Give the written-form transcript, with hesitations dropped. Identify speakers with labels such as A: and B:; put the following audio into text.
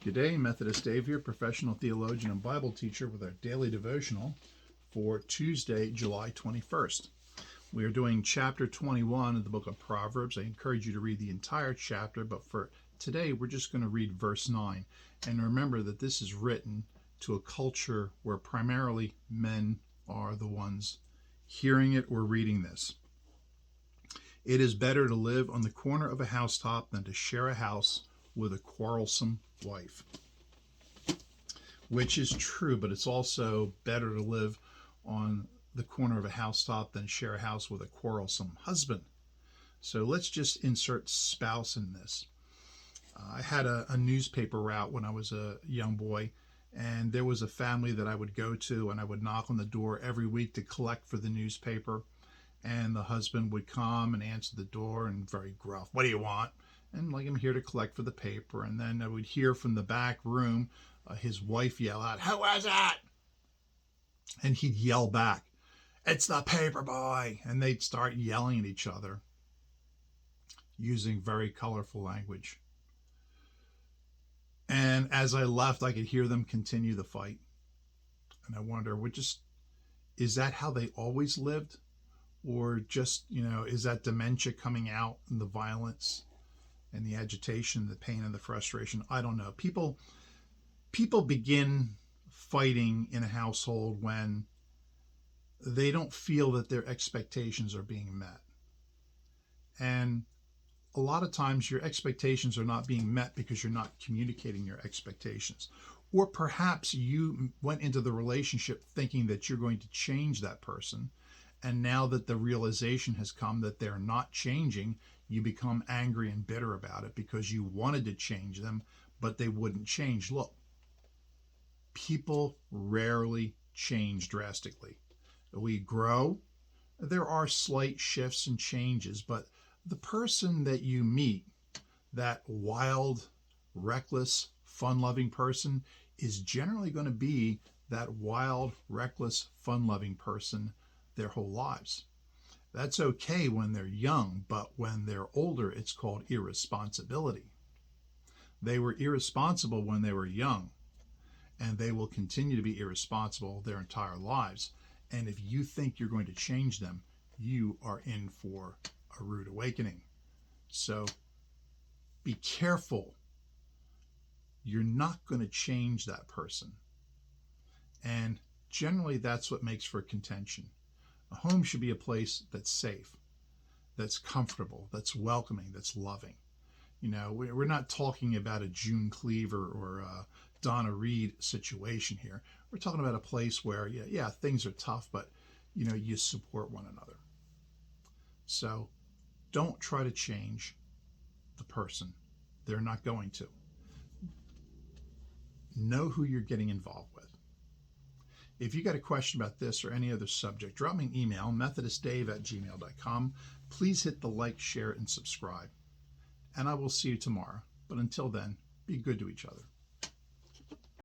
A: Good day, Methodist Dave here, professional theologian and Bible teacher with our daily devotional for Tuesday, July 21st. We are doing chapter 21 of the book of Proverbs. I encourage you to read the entire chapter, but for today we're just going to read verse 9. And remember that this is written to a culture where primarily men are the ones hearing it or reading this. It is better to live on the corner of a housetop than to share a house with a quarrelsome wife. Which is true, but it's also better to live on the corner of a housetop than share a house with a quarrelsome husband. So let's just insert spouse in this. I had a newspaper route when I was a young boy, and there was a family that I would go to, and I would knock on the door every week to collect for the newspaper. And the husband would come and answer the door and very gruff, "What do you want?" And like, "I'm here to collect for the paper." And then I would hear from the back room his wife yell out, "Who was it?" And he'd yell back, "It's the paper boy." And they'd start yelling at each other using very colorful language. And as I left, I could hear them continue the fight. And I wonder, is that how they always lived? Or just, is that dementia coming out and the violence and the agitation, the pain and the frustration? I don't know. People begin fighting in a household when they don't feel that their expectations are being met. And a lot of times your expectations are not being met because you're not communicating your expectations. Or perhaps you went into the relationship thinking that you're going to change that person. And now that the realization has come that they're not changing, you become angry and bitter about it because you wanted to change them, but they wouldn't change. Look, people rarely change drastically. We grow. There are slight shifts and changes, but the person that you meet, that wild, reckless, fun-loving person, is generally going to be that wild, reckless, fun-loving person their whole lives. That's okay when they're young, but when they're older, it's called irresponsibility. They were irresponsible when they were young, and they will continue to be irresponsible their entire lives. And if you think you're going to change them, you are in for a rude awakening. So be careful. You're not going to change that person. And generally, that's what makes for contention. A home should be a place that's safe, that's comfortable, that's welcoming, that's loving. We're not talking about a June Cleaver or a Donna Reed situation here. We're talking about a place where, things are tough, but, you support one another. So don't try to change the person. They're not going to. Know who you're getting involved with. If you got a question about this or any other subject, drop me an email, methodistdave@gmail.com. Please hit the like, share, and subscribe. And I will see you tomorrow. But until then, be good to each other.